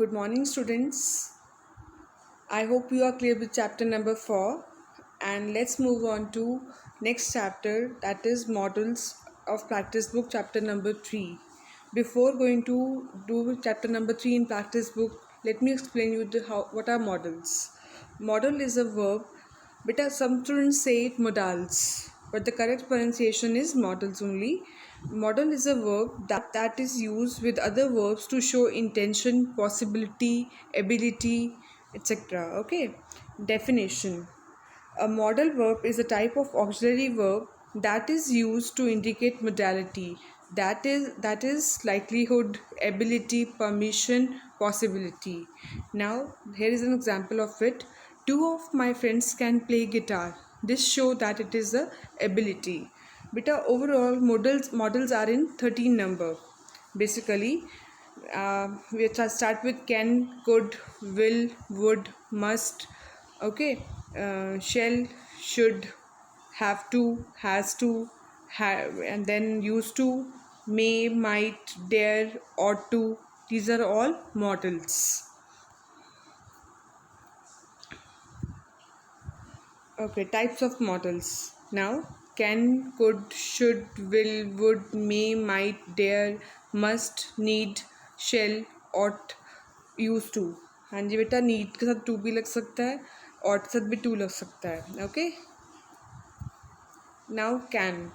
Good morning, students. I hope you are clear with chapter number 4, and let's move on to next chapter, that is models of practice book chapter number 3. Before going to do chapter number 3 in practice book, let me explain you what are models. Model is a verb, but some students say it modals, but the correct pronunciation is models only. Model is a verb that is used with other verbs to show intention, possibility, ability, etc. Okay. Definition: a modal verb is a type of auxiliary verb that is used to indicate modality, that is likelihood, ability, permission, possibility. Now here is an example of it. Two of my friends can play guitar. This show that it is a ability. Beta, overall models are in 13 number. Basically, we start with can, could, will, would, must. Okay. Shall, should, have to, has to, have, and then used to, may, might, dare, ought to. These are all models. Okay, types of models. Now, can, could, should, will, would, may, might, dare, must, need, shall, ought, used to. हाँ जी बेटा, need के साथ to भी लग सकता है, ought के साथ भी टू लग सकता है. Okay. Now can,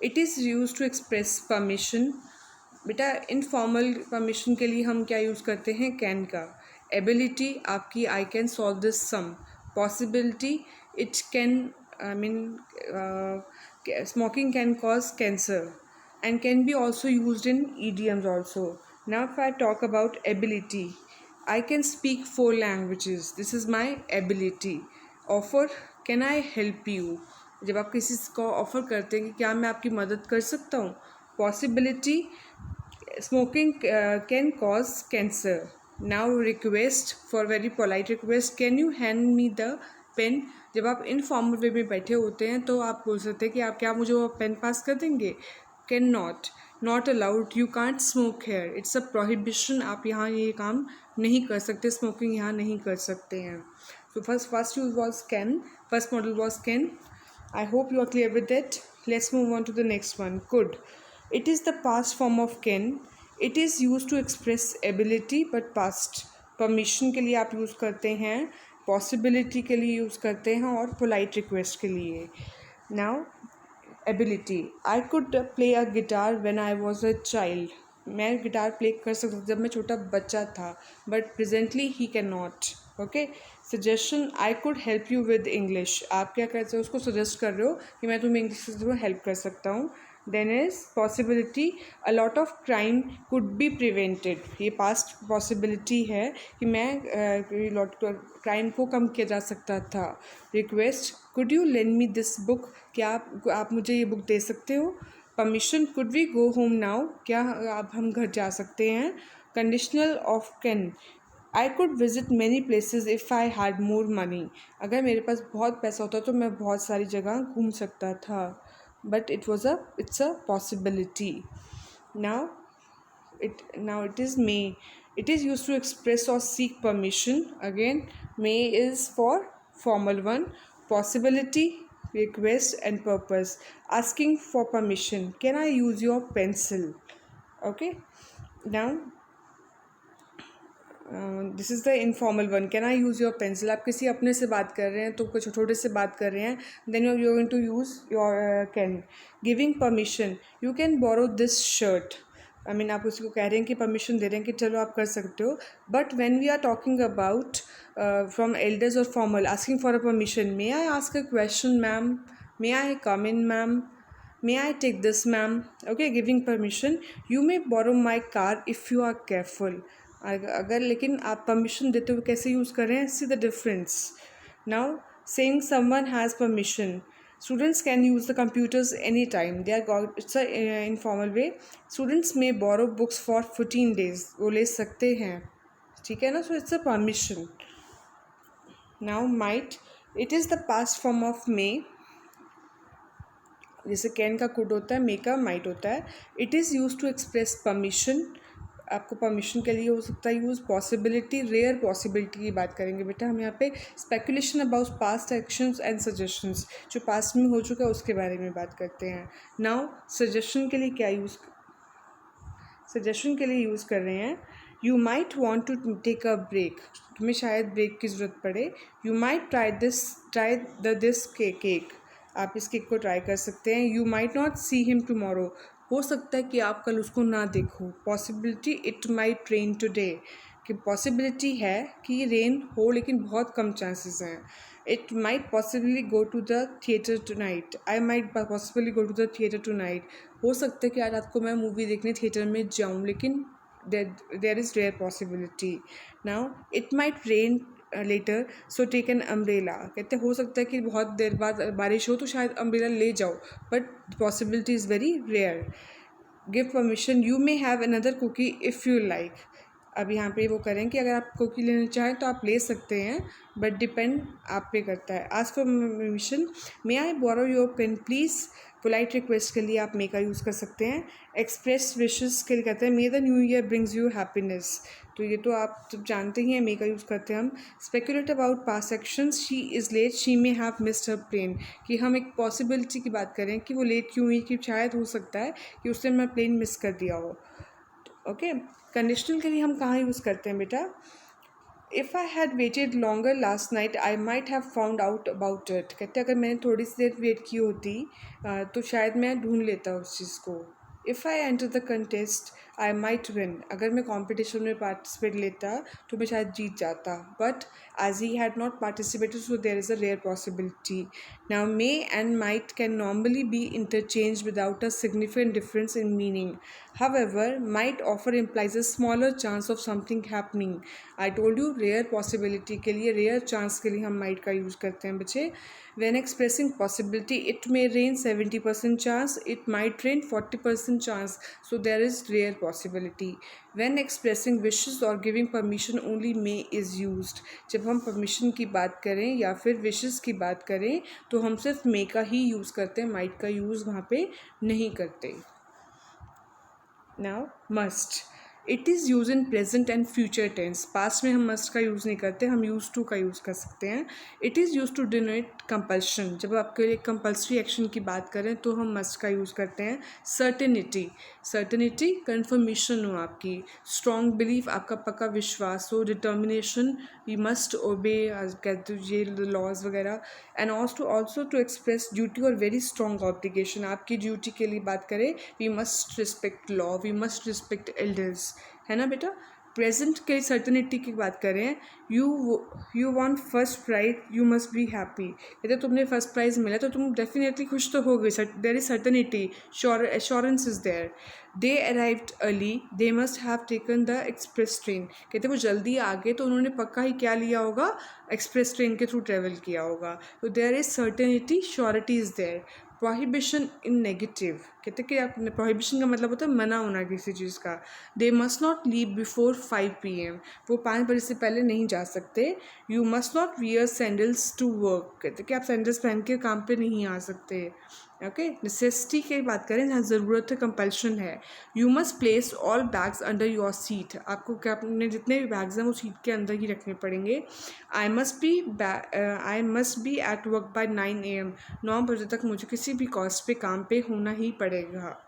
it is use to express permission. बेटा, इनफॉर्मल परमिशन के लिए हम क्या यूज़ करते हैं? कैन का. एबिलिटी आपकी, I can solve this sum. Possibility, it can, I mean, smoking can cause cancer and can be also used in idioms also. Now if I talk about ability, I can speak 4 languages. This is my ability. Offer, can I help you? जब आप किसी को offer करते हैं कि क्या मैं आपकी मदद कर सकता हूँ. Possibility, smoking can cause cancer. Now request, for very polite request, can you hand me the pen? जब आप इनफॉर्मल वे में बैठे होते हैं तो आप बोल सकते हैं कि आप क्या मुझे वो पेन पास कर देंगे. Can not, not allowed, you can't smoke here, it's a prohibition. आप यहाँ ये काम नहीं कर सकते, स्मोकिंग यहाँ नहीं कर सकते हैं. So first use was can, first model was can. I hope you are clear with it. Let's move on to the next one. Could. It is the past form of can. It is used to express ability but past. Permission के लिए आप use करते हैं, possibility के लिए use करते हैं और polite request के लिए. Now, ability. I could play a guitar when I was a child. मैं गिटार प्ले कर सकता था जब मैं छोटा बच्चा था, but presently he can not. Okay. Suggestion, I could help you with English. आप क्या करते हो? उसको सजेस्ट कर रहे हो कि मैं तुम्हें इंग्लिश से हेल्प कर सकता हूँ. Then is possibility, a lot of crime could be prevented. ये पास्ट पॉसिबिलिटी है कि मैं लॉट क्राइम को कम किया जा सकता था. Request, could you lend me this book? क्या आप मुझे ये बुक दे सकते हो? Permission, could we go home now? क्या अब हम घर जा सकते हैं? Conditional of can, I could visit many places if I had more money. अगर मेरे पास बहुत पैसा होता तो मैं बहुत सारी जगह घूम सकता था, but it's a possibility. Now it is may. It is used to express or seek permission. Again, may is for formal one. Possibility, request and purpose. Asking for permission, can I use your pencil? Okay. Now this is the informal one. Can I use your pencil? आप किसी अपने से बात कर रहे हैं तो कुछ छोटे से बात कर रहे हैं, then you going to use your can. Giving permission, you can borrow this shirt. I mean, आप उसको कह रहे हैं कि परमिशन दे रहे हैं कि चलो आप कर सकते हो. But when we are talking about from elders और formal, asking for a permission, may I ask a question ma'am? May I come in ma'am? May I take this ma'am? Okay. Giving permission, you may borrow my car if you are careful. अगर लेकिन आप permission देते हुए कैसे use कर रहे हैं, see the difference. Now saying someone has permission, students can use the computers any time. They are, it's a informal way. Students में बोरो बुक्स फॉर 14 days, वो ले सकते हैं. ठीक है ना? So it's a permission. Now might, it is the past form of May. जैसे can का कुड होता है, मे का माइट होता है. It is use to express permission. आपको परमिशन के लिए हो सकता है यूज़। पॉसिबिलिटी, रेयर पॉसिबिलिटी की बात करेंगे बेटा हम यहाँ पे। Speculation about past actions and suggestions, जो पास्ट में हो चुका है उसके बारे में बात करते हैं। नाउ सजेशन के लिए क्या यूज़, सजेशन के लिए यूज़ कर रहे हैं। You might want to take a break, तुम्हें शायद ब्रेक की ज़रूरत पड़े। You might try the this cake, आप इस केक को ट्राई कर सकते हैं। You might not see him tomorrow, हो सकता है कि आप कल उसको ना देखो। Possibility, it might rain today, कि पॉसिबिलिटी है कि रेन हो लेकिन बहुत कम चांसेस हैं। It might possibly go to the theatre tonight, I might possibly go to the theatre tonight, हो सकता है कि आज रात को मैं मूवी देखने थिएटर में जाऊँ, लेकिन there is rare possibility. Now it might rain later so take an umbrella, कहते हो सकता है कि बहुत देर बाद बारिश हो तो शायद अम्ब्रेला ले जाओ, but possibility is very rare. Give permission, you may have another cookie if you like, अब यहाँ पे वो करें कि अगर आप कुकी लेना चाहें तो आप ले सकते हैं, बट डिपेंड आप पे करता है। Ask for permission, may I borrow your pen please, polite request के लिए आप मे का यूज़ कर सकते हैं। एक्सप्रेस विशेस के लिए कहते हैं मे the new year brings you happiness, तो ये तो आप जब जानते ही हैं मे का यूज़ करते हैं हम। Speculate about past actions, she is late, she may have missed her plane, कि हम एक पॉसिबिलिटी की बात करें कि वो लेट क्यों हुई, कि शायद हो सकता है कि उससे मैं प्लेन मिस कर दिया हो। ओके, कंडीशनल के लिए हम कहाँ यूज़ करते हैं बेटा। If I had weighted longer last night I might have found out about it, कहते अगर मैंने थोड़ी सी देर वेट की होती तो शायद मैं ढूंढ लेता उस चीज़ को। If I enter the contest I might win, अगर मैं कॉम्पिटिशन में पार्टिसिपेट लेता तो मैं शायद जीत जाता, but as he had not participated so there is a rare possibility. Now may and might can normally be interchange without a significant difference in meaning, however might offer implies a smaller chance of something happening। I told you rare possibility के लिए, rare chance के लिए हम might का use करते हैं बच्चे। when expressing possibility, it may rain 70% chance, it might rain 40% chance, so there is rare possibility। when expressing wishes or giving permission only may is used, जब हम परमिशन की बात करें या फिर विशेस की बात करें तो हम सिर्फ मे का ही यूज़ करते हैं, माइट का यूज़ वहाँ पे नहीं करते। Now must, it is use in present and future tense, past में हम मस्ट का यूज़ नहीं करते, हम यूज़ टू का यूज़ कर सकते हैं। It is use to denote compulsion, जब आपके लिए कंपल्सरी एक्शन की बात करें तो हम मस्ट का यूज़ करते हैं। सर्टेनिटी, सर्टेनिटी कन्फर्मेशन हो आपकी, स्ट्रॉन्ग बिलीफ आपका पक्का विश्वास हो। डिटर्मिनेशन, वी मस्ट ओबे, कहते ये लॉज वगैरह। And also to express duty और वेरी स्ट्रॉन्ग ऑब्लिगेशन, आपकी ड्यूटी के लिए बात करें, we must respect law, we must respect elders, है ना बेटा। प्रेजेंट के सर्टनिटी की बात करें, you want first prize, you must be happy, यदि तुमने फर्स्ट प्राइज़ मिला तो तुम डेफिनेटली खुश तो हो गई, there is certainty, sure assurance is there. They arrived early, they must have taken the express train, कहते वो जल्दी आ गए तो उन्होंने पक्का ही क्या लिया होगा, एक्सप्रेस ट्रेन के थ्रू ट्रेवल किया होगा। तो there is certainty, surety is there. Prohibition in negative, कहते कि आप, प्रोहिबिशन का मतलब होता है मना होना किसी चीज़ का। They must not leave before 5 PM, वो 5 बजे से पहले नहीं जा सकते। You must not wear sandals to work, कहते कि आप सैंडल्स पहन के काम पे नहीं आ सकते। ओके, नेसेसिटी की बात करें जहाँ ज़रूरत है, कंपल्शन है। You must place all bags under your seat, आपको क्या अपने जितने भी बैग्स हैं वो सीट के अंदर ही रखने पड़ेंगे। I must be at work by 9 AM, 9 बजे तक मुझे किसी भी कॉस्ट पे काम पे होना ही पड़ेगा।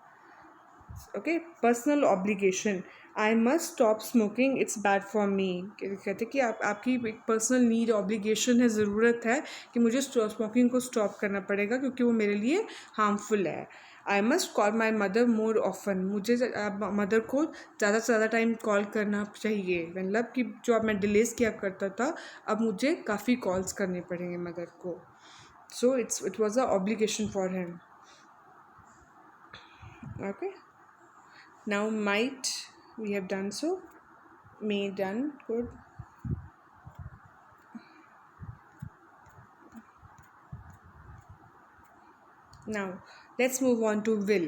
Okay, personal obligation, I must stop smoking, it's bad for me, कहते कि आपकी एक पर्सनल नीड, ऑब्लिगेशन है, ज़रूरत है कि मुझे स्मोकिंग को स्टॉप करना पड़ेगा क्योंकि वो मेरे लिए हार्मफुल है। I must call my mother more often, मुझे मदर को ज़्यादा से ज़्यादा टाइम कॉल करना चाहिए, मतलब कि जो अब मैं डिलेस किया करता था अब मुझे काफ़ी कॉल्स करने पड़ेंगे मदर को। So it was a obligation for him. Okay, now might, we have done so, may done, good। Now let's move on to will।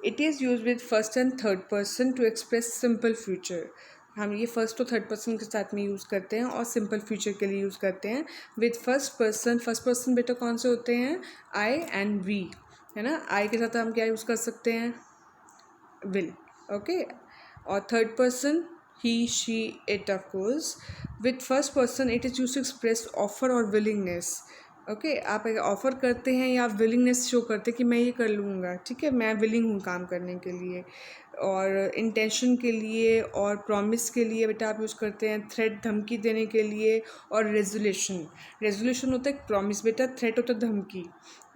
it is used with first and third person to express simple future, हम ये first और third person के साथ में use करते हैं और simple future के लिए यूज़ करते हैं। विद फर्स्ट पर्सन बेटा कौन से होते हैं, आई एंड वी, है ना। आई के साथ हम क्या यूज़ कर सकते हैं, विल। ओके, और third person he, she, it of course. With first person it is used to express offer or willingness. Okay आप एक ऑफ़र करते हैं या आप विलिंगनेस शो करते हैं कि मैं ये कर लूँगा, ठीक है, मैं विलिंग हूँ काम करने के लिए। और इंटेंशन के लिए और प्रॉमिस के लिए बेटा आप यूज़ करते हैं थ्रेट, धमकी देने के लिए। और रेजोल्यूशन, रेजोल्यूशन होता है प्रॉमिस बेटा, थ्रेट होता है धमकी।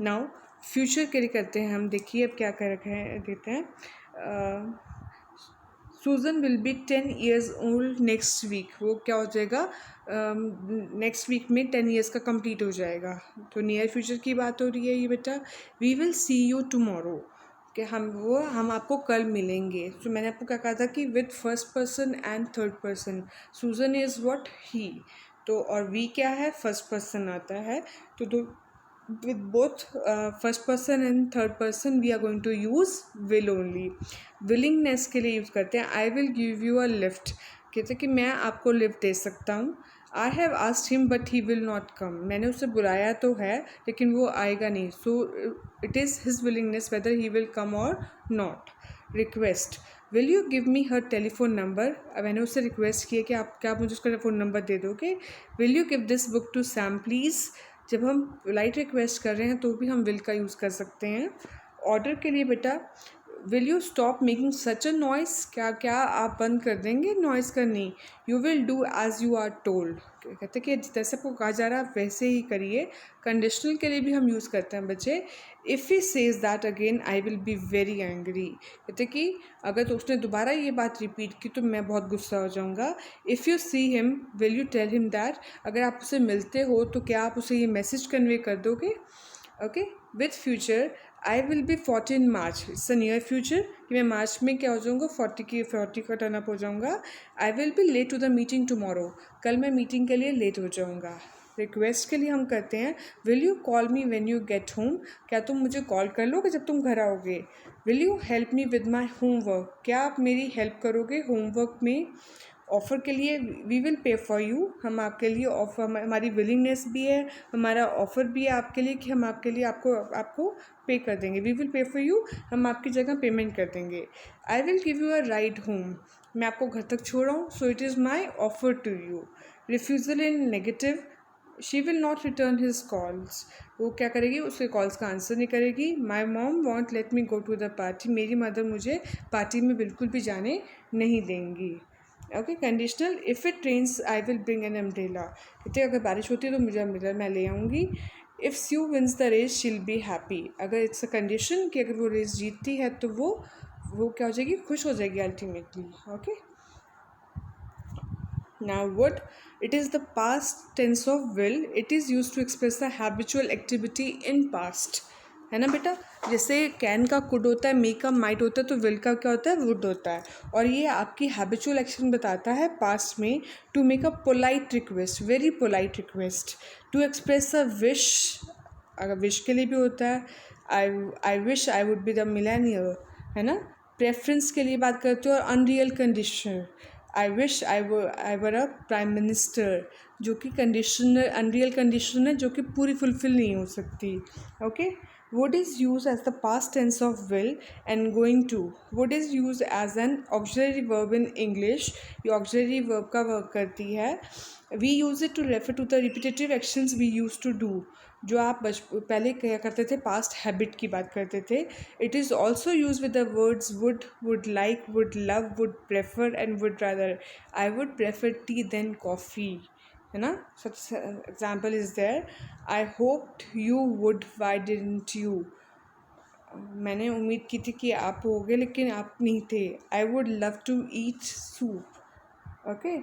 नाउ फ्यूचर के लिए करते हैं हम, देखिए अब क्या कर रखे हैं, देते हैं Susan will be 10 years old next week. वो क्या हो जाएगा, नेक्स्ट वीक में 10 years का कंप्लीट हो जाएगा। तो नियर फ्यूचर की बात हो रही है ये बेटा। We will see you tomorrow, कि हम आपको कल मिलेंगे। तो मैंने आपको क्या कहा था कि with first person and third person, सूजन इज़ व्हाट, ही। तो और वी क्या है, फर्स्ट पर्सन आता है। तो दो with both first person and third person we are going to use will only। willingness के लिए यूज़ करते हैं I will give you a lift, कहते हैं कि मैं आपको लिफ्ट दे सकता हूँ। I have asked him but he will not come, मैंने उसे बुलाया तो है लेकिन वो आएगा नहीं। so it is his willingness whether he will come or not। request, will you give me her telephone number, मैंने उससे रिक्वेस्ट किया कि आप क्या मुझे उसका फ़ोन नंबर दे दोगे। will you give this book to Sam please, जब हम लाइट रिक्वेस्ट कर रहे हैं तो भी हम विल का यूज़ कर सकते हैं। ऑर्डर के लिए बेटा will you stop making such a noise, क्या आप बंद कर देंगे नॉइस करनी। You will do as you are told, कहते कि जैसे आपको कहा जा रहा है आप वैसे ही करिए। कंडीशनल के लिए भी हम यूज़ करते हैं बच्चे, if he says that again I will be very angry, कहते कि अगर तो उसने दोबारा ये बात रिपीट की तो मैं बहुत गुस्सा हो जाऊँगा। If you see him will you tell him that, अगर आप उसे मिलते हो तो क्या आप उसे ये मैसेज कन्वे कर दोगे। Okay, with future I will B 40 in March, it's a near future कि मैं मार्च में क्या हो जाऊँगा 40 का टर्न अप हो जाऊँगा। I will be late to the meeting tomorrow, कल मैं मीटिंग के लिए लेट हो जाऊँगा। रिक्वेस्ट के लिए हम करते हैं will you call me when you get home, क्या तुम मुझे कॉल कर लोगे जब तुम घर आओगे। Will you help me with my homework, क्या आप मेरी हेल्प करोगे होमवर्क में। ऑफ़र के लिए we will pay for you, हम आपके लिए ऑफ़र, हमारी विलिंगनेस भी है, हमारा ऑफ़र भी है आपके लिए कि हम आपके लिए आपको पे कर देंगे। We will pay for you, हम आपकी जगह पेमेंट कर देंगे। I will give you a ride home, मैं आपको घर तक छोड़ाऊँ, so it is my offer to you. Refusal in negative, she will not return his calls, वो क्या करेगी, उसके कॉल्स का आंसर नहीं करेगी। My mom won't let me go to the party, मेरी मदर मुझे पार्टी में बिल्कुल भी जाने नहीं देंगी। Okay, conditional, if it rains I will bring an umbrella, कहते अगर बारिश होती है तो मुझे अम्ब्रेला मैं ले आऊँगी। If Sue wins the race she'll be happy, अगर इट्स अ कंडीशन कि अगर वो रेस जीतती है तो वो क्या हो जाएगी, खुश हो जाएगी ultimately. Okay, now would, it is the past tense of will, it is used to express the habitual activity in past, है ना बेटा। जैसे कैन का कुड होता है, मे का माइट होता है, तो विल का क्या होता है, वुड होता है। और ये आपकी हैबिचुअल एक्शन बताता है पास्ट में। To make a polite request, very polite request. To express a wish, अगर विश के लिए भी होता है, I wish I would be the millionaire, है ना। प्रेफरेंस के लिए बात करते हो, और unreal condition, I wish I were a prime minister, जो कि कंडीशनल, अनरियल कंडीशन है जो कि पूरी फुलफिल नहीं हो सकती। Okay, would is used as the past tense of will and going to, would is used as an auxiliary verb in English, ये auxiliary verb का वर्क करती है। we use it to refer to the repetitive actions we used to do, जो आप पहले क्या करते थे, पास्ट हैबिट की बात करते थे। It is also use with the words would like, would love, would prefer and would rather. I would prefer tea than coffee, है ना। Such example is there, I hoped you would, why didn't you, मैंने उम्मीद की थी कि आप होगे लेकिन आप नहीं थे। I would love to eat soup, okay.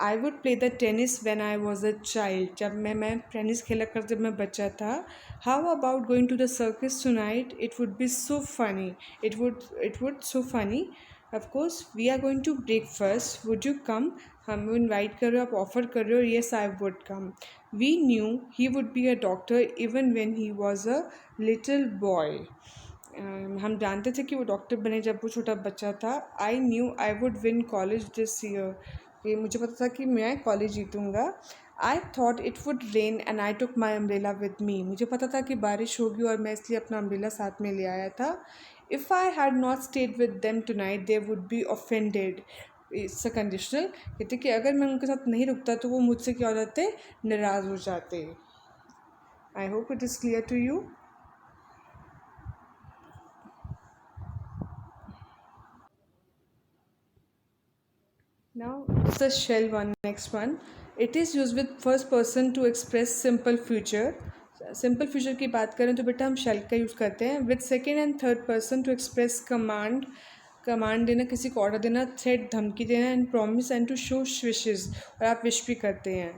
I would play the tennis when I was a child, जब मैं टेनिस खेला कर जब मैं बच्चा था। How about going to the circus tonight, it would be so funny, it would so funny. Of course we are going to breakfast, would you come, हम invite कर रहे हो, आप ऑफर कर रहे हो, yes I would come. We knew he would be a doctor even when he was a little boy, हम जानते थे कि वो डॉक्टर बने जब वो छोटा बच्चा था। I knew I would win college this year, ये मुझे पता था कि मैं कॉलेज जीतूँगा। I thought it would rain and I took my umbrella with me, मुझे पता था कि बारिश होगी और मैं इसलिए अपना अम्ब्रेला साथ में ले आया था। If I had not stayed with them tonight they would be offended. It's a conditional. कहते कि अगर मैं उनके साथ नहीं रुकता तो वो मुझसे क्या हो जाते, नाराज़ हो जाते. I hope it is clear to you. Now it's the shell one, next one. It is used with first person to express simple future. Simple future की बात करें तो बेटा हम शेल का यूज़ करते हैं. With second and third person to express command. Command देना, किसी को ऑर्डर देना, थ्रेट धमकी देना, and promise and to show wishes, और आप विश भी करते हैं.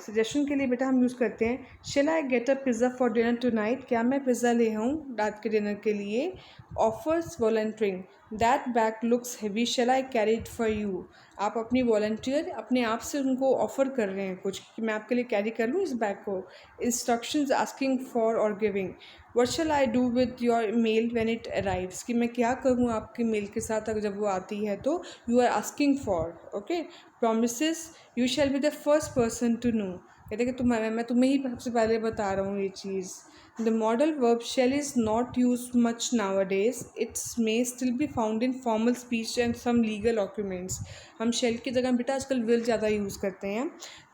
सजेशन के लिए बेटा हम यूज़ करते हैं. Shall I get a pizza for dinner tonight. क्या मैं पिज़्ज़ा ले आऊँ रात के डिनर के लिए. Offers volunteering. That bag looks heavy, shall I carry it for you. आप अपनी वॉलंटियर अपने आप से उनको ऑफ़र कर रहे हैं कुछ कि मैं आपके लिए कैरी कर लूँ इस बैग को. इंस्ट्रक्शंस आस्किंग फॉर और giving. What shall I do with your mail when it arrives. कि मैं क्या करूँ आपके मेल के साथ अगर जब वो आती है तो. You are asking for. Okay. Promises. You shall be the first person to know. कहते कि मैं तुम्हें ही सबसे पहले बता रहा हूँ ये चीज़. The modal verb shall is not used much nowadays. It may still be found in formal speech and some legal documents. हम shall की जगह बेटा आजकल will ज़्यादा यूज़ करते हैं.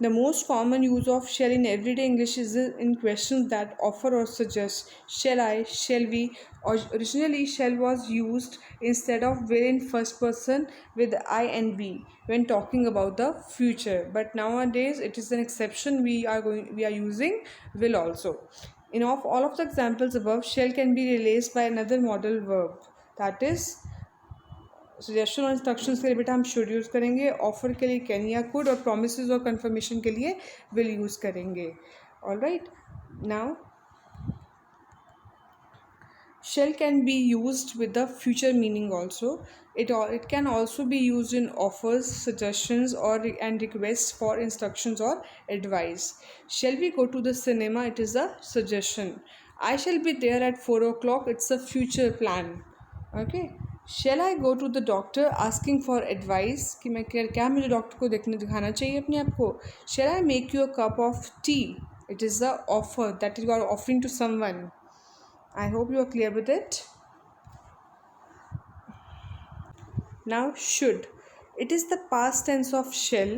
The most common use of shall in everyday English is in questions that offer or suggest. Shall I, shall we. Originally, shall was used instead of will in first person with I and we when talking about the future. But nowadays, it is an exception. We are using will also. In all of the examples above, shall can be replaced by another modal verb. That is, suggestion और instructions के लिए बेटा हम should use करेंगे. Offer के लिए can या could, और प्रोमिसेस और कंफर्मेशन के लिए विल यूज़ करेंगे. Alright. Now shall can be used with the future meaning also. It can also be used in offers, suggestions, and requests for instructions or advice. Shall we go to the cinema? It is a suggestion. I shall be there at 4 o'clock. It's a future plan. Okay. Shall I go to the doctor asking for advice? कि मैं क्या मुझे doctor को दिखाना चाहिए अपने आप को. Shall I make you a cup of tea? It is the offer that you are offering to someone. I hope you are clear with it. Now, should. It is the past tense of shall.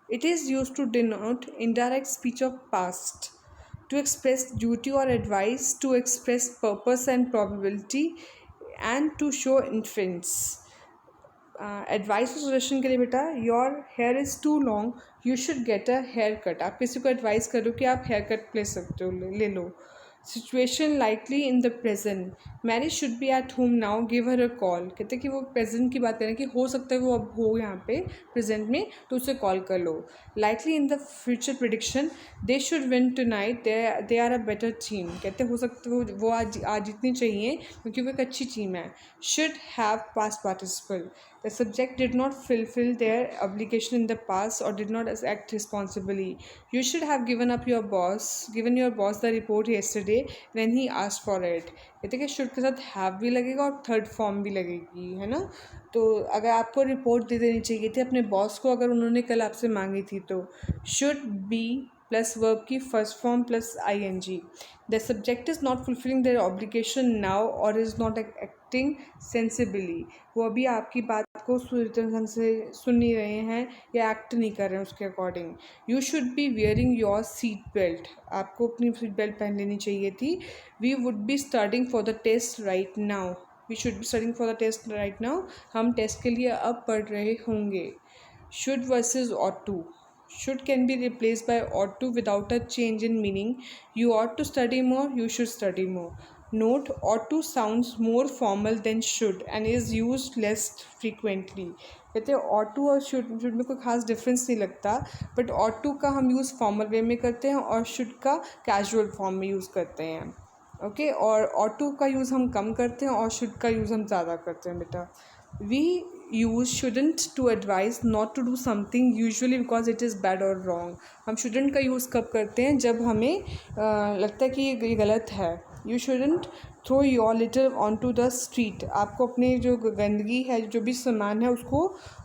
It is used to denote indirect speech of past, to express duty or advice, to express purpose and probability, and to show inference. Advice और suggestion के लिए बेटा, your hair is too long, you should get a haircut. आप किसी को advice करो कि आप हेयर कट ले सकते हो, ले लो. Situation likely in the present. Mary should be at home now, give her a call. कहते हैं कि वो प्रेजेंट की बात करें कि हो सकता है वो अब हो यहाँ पे प्रेजेंट में, तो उसे कॉल कर लो. Likely in the future prediction. They should win tonight, they are a better team. कहते हो सकता है वो आज जीतनी चाहिए क्योंकि वो एक अच्छी टीम है. Should have past participle. The subject did not fulfill their obligation in the past or did not act responsibly. You should have given your boss the report yesterday when he asked for it. कहते हैं कि should के साथ have भी लगेगा और third form भी लगेगी, है ना. तो अगर आपको रिपोर्ट दे देनी चाहिए थी अपने बॉस को अगर उन्होंने कल आपसे मांगी थी तो. should be प्लस वर्ब की first form plus ING. The subject is not fulfilling their obligation now और इज़ नॉट एक्टिंग सेंसिबली. वो अभी आपकी बात को ढंग से सुन नहीं रहे हैं या एक्ट नहीं कर रहे हैं उसके according. You should be wearing your seat belt. आपको अपनी सीट बेल्ट पहन लेनी चाहिए थी. We would be studying for the test right now. We should be studying for the test right now. हम टेस्ट के लिए अब पढ़ रहे होंगे. Should versus ought to. Should can be replaced by ought to without a change in meaning. You ought to study more, you should study more. Note, ought to sounds more formal than should and is used less frequently. कहते हैं ought to और should में कोई खास difference नहीं लगता, but ought to का हम यूज़ फॉर्मल वे में करते हैं और should का कैजुअल फॉर्म में यूज़ करते हैं. ओके. और ought to का यूज़ हम कम करते हैं और should का यूज़ हम ज़्यादा करते हैं बेटा. We use shouldn't to advise not to do something usually because it is bad or wrong. हम shouldn't का यूज़ कब करते हैं जब हमें लगता है कि ये गलत है. You shouldn't throw your litter onto the street. आपको अपनी जो गंदगी है जो भी सामान है उसको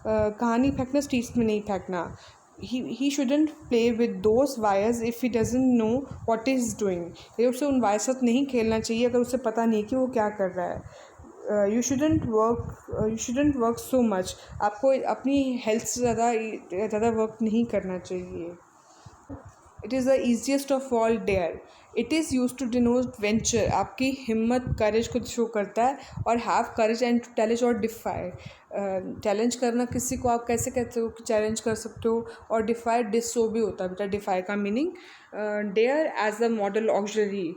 कहाँ नहीं फेंकना, स्ट्रीट्स में नहीं फेंकना. He shouldn't play with those wires if he doesn't know what he is doing. उसे उन वायर साथ नहीं खेलना चाहिए अगर उसे पता नहीं कि वो क्या कर रहा है. You shouldn't work so much, आपको अपनी हेल्थ से ज़्यादा वर्क नहीं करना चाहिए. It is the easiest of all dare. It is use to denote venture, आपकी हिम्मत करेज को शो करता है. और have courage and to challenge और डिफाई, चैलेंज करना किसी को आप कैसे कहते हो कि चैलेंज कर सकते हो. और डिफाई डिसो भी होता है बेटा. डिफाई का meaning dare as a modal auxiliary.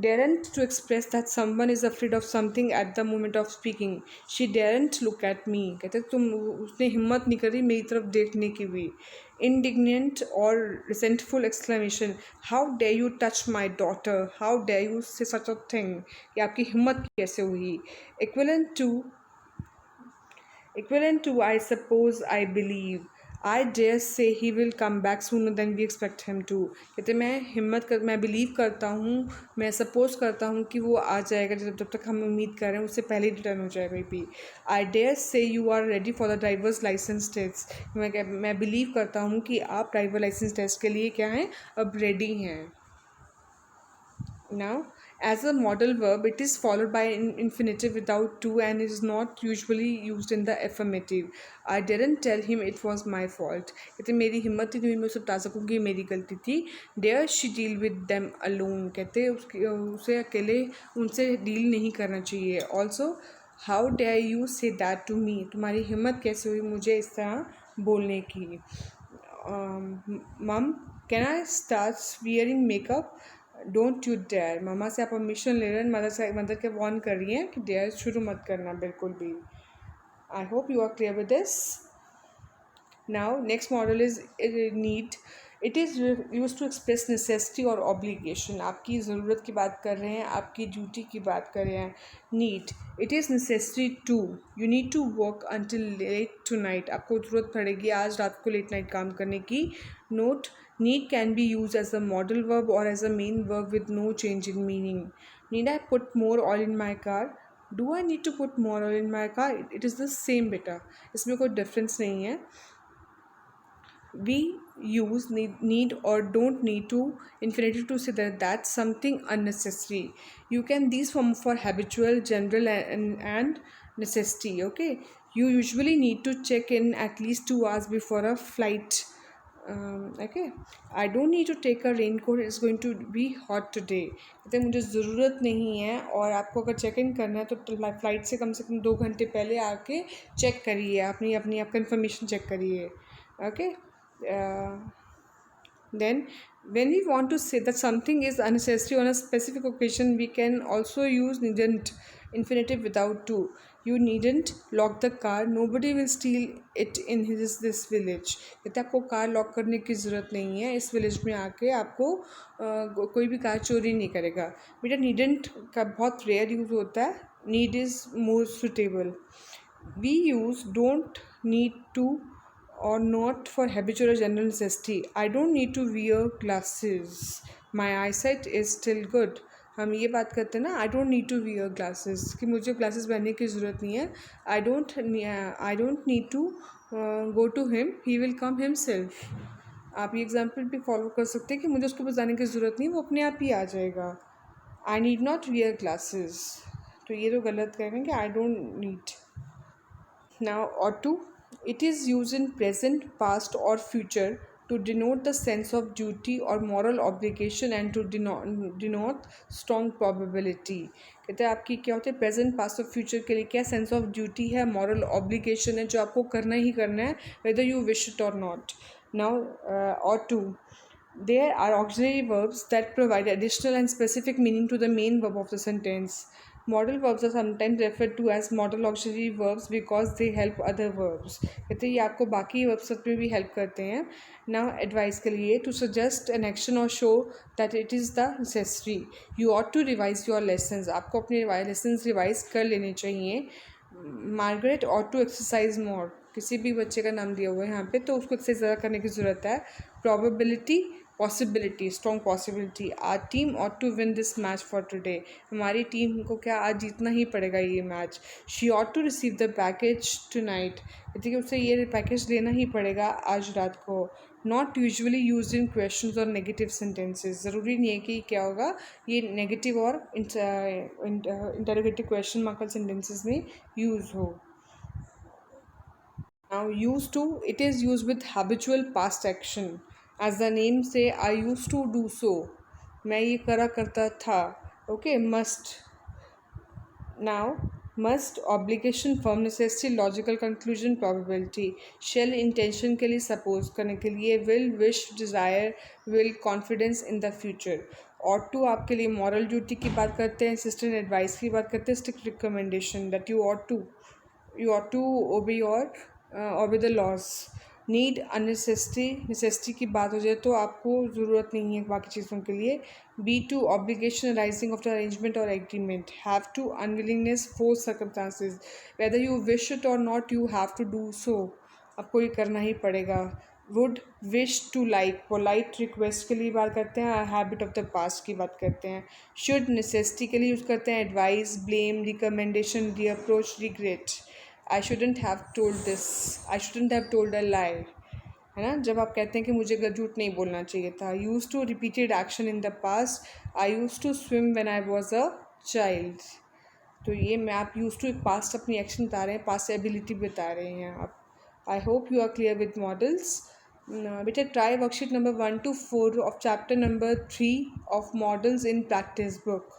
daren't to express that someone is afraid of something at the moment of speaking. She daren't look at me, कहते तुम उसने हिम्मत नहीं करी मेरी तरफ देखने की भी. Indignant or resentful exclamation, how dare you touch my daughter, how dare you say such a thing, कि आपकी हिम्मत कैसे हुई. equivalent to I suppose, I believe, I dare say he will come back sooner than we expect him to. कहते मैं believe करता हूँ, मैं सपोज करता हूँ कि वो आ जाएगा जब तक हम उम्मीद कर रहे हैं उससे पहले रिटर्न हो जाएगा भी. I dare say you are ready for the driver's license test. मैं बिलीव करता हूँ कि आप ड्राइवर लाइसेंस टेस्ट के लिए क्या हैं, अब रेडी हैं. Now, as a modal verb, it is followed by an infinitive without to and is not usually used in the affirmative. I didn't tell him it was my fault. कहते मेरी हिम्मत ही नहीं हुई मैं उसे बता सकूँ कि मेरी गलती थी. Dare she deal with them alone, कहते उसे अकेले उनसे डील नहीं करना चाहिए. Also, how dare you say that to me, तुम्हारी हिम्मत कैसे हुई मुझे इस तरह बोलने की. Mom, can I start wearing makeup? Don't you dare. मामा से आप परमिशन ले रहे हैं, मदर के वार्न कर रही हैं कि डेयर शुरू मत करना बिल्कुल भी. I hope you are clear with this. Now next modal is need. It is use to express necessity और ऑब्लिगेशन. आपकी ज़रूरत की बात कर रहे हैं, आपकी ड्यूटी की बात कर रहे हैं. Need, it is necessary to, you need to work until late tonight, आपको ज़रूरत पड़ेगी आज रात को लेट नाइट काम करने की. Note, need can be used as a modal verb or as a main verb with no change in meaning. Need I put more oil in my car? Do I need to put more oil in my car? It is the same बेटा, इसमें कोई difference नहीं है. We use need or don't need to infinitive to say that that's something unnecessary. You can these form for habitual, general and necessity. Okay, you usually need to check in at least 2 hours before a flight. Okay, I don't need to take a raincoat, it's going to be hot today. कहते मुझे ज़रूरत नहीं है. और आपको अगर check in करना है तो फ्लाइट से कम 2 घंटे पहले आके चेक करिए, अपनी आप कन्फर्मेशन चेक करिए. Okay. Then when we want to say that something is unnecessary on a specific occasion, we can also use needn't infinitive without to. You needn't lock the car, nobody will steal it in this village. कहते आपको car lock करने की ज़रूरत नहीं है, इस village में आके आपको कोई भी कार चोरी नहीं करेगा. बेटा needn't का बहुत रेयर यूज़ होता है. Need is more suitable. We use don't, need to or not for habitual or general necessity. I don't need to wear glasses, my eyesight is still good. हम ये बात करते हैं ना, I don't need to wear glasses, कि मुझे glasses पहनने की ज़रूरत नहीं है. I don't need to go to him, he will come himself. आप ये एग्जाम्पल भी फॉलो कर सकते हैं कि मुझे उसको बताने की ज़रूरत नहीं, वो अपने आप ही आ जाएगा. I need not wear glasses, तो ये तो गलत कह रहे हैं कि आई डोंट नीड. नाउ और to, it is used in present, past or future to denote the sense of duty or moral obligation and to denote strong probability. कहते हैं आपकी क्या होते हैं प्रेजेंट, पास्ट और फ्यूचर के लिए क्या सेंस ऑफ ड्यूटी है, मॉरल ऑब्लिगेशन है जो आपको करना ही करना है weather you wish it or not. Now और to, there are auxiliary verbs that provide additional and specific meaning to the main verb of the sentence. Modal verbs are sometimes referred to as modal auxiliary verbs because they help other verbs. कहते हैं ये आपको बाकी verbs में भी help करते हैं. Now advice के लिए, to suggest an action or show that it is the necessary. You ought to revise your lessons. आपको अपने lessons revise कर लेने चाहिए. Margaret ought to exercise more. किसी भी बच्चे का नाम दिया हुआ है यहाँ पे, तो उसको एक्सरसाइज ज़्यादा करने की ज़रूरत है. Probability, possibility, strong possibility. Our team ought to win this match for today. हमारी टीम को क्या आज जीतना ही पड़ेगा ये मैच. She ought to receive the package tonight. ठीक है, उसे ये पैकेज लेना ही पड़ेगा आज रात को. Not usually use in question और नेगेटिव सेंटेंसेज. ज़रूरी नहीं है कि क्या होगा ये नेगेटिव और इंटरोगेटिव क्वेश्चन मार्क सेंटेंसेज में यूज़ हो. Now, used to, it is used with habitual past action. As the name say, I used to do so. मैं ये करा करता था. Okay, must. Now, must, obligation, firm, necessity, logical conclusion, probability. Shall, intention के लिए, suppose करने के लिए, will, wish, desire, will, confidence in the future. ought to आपके लिए moral duty की बात करते हैं, assistant advice की बात करते हैं, strict recommendation that you ought to obey your obey the laws. Need, necessity की बात हो जाए तो आपको ज़रूरत नहीं है बाकी चीज़ों के लिए. Be to, obligation arising of the arrangement और agreement. Have to, unwillingness, force circumstances. Whether you wish it or not you have to do so. आपको ये करना ही पड़ेगा. Would, wish, to like, polite request के लिए बात करते हैं. हैबिट ऑफ द पास्ट की बात करते हैं. शुड, नेसेसिटी के लिए यूज़ करते हैं. Advice, blame, recommendation, reproach, regret. I shouldn't have told this. I shouldn't have told a lie. है ना, जब आप कहते हैं कि मुझे झूठ नहीं बोलना चाहिए था. Used to, repeated action in the past. I used to swim when I was a child. तो ये मैं आप यूज़ टू पास्ट अपनी एक्शन बता रहे हैं, पास्ट एबिलिटी बता रहे हैं आप. I hope you are clear with modals. बेटा try worksheet number 1 to 4 of chapter number 3 of modals in practice book.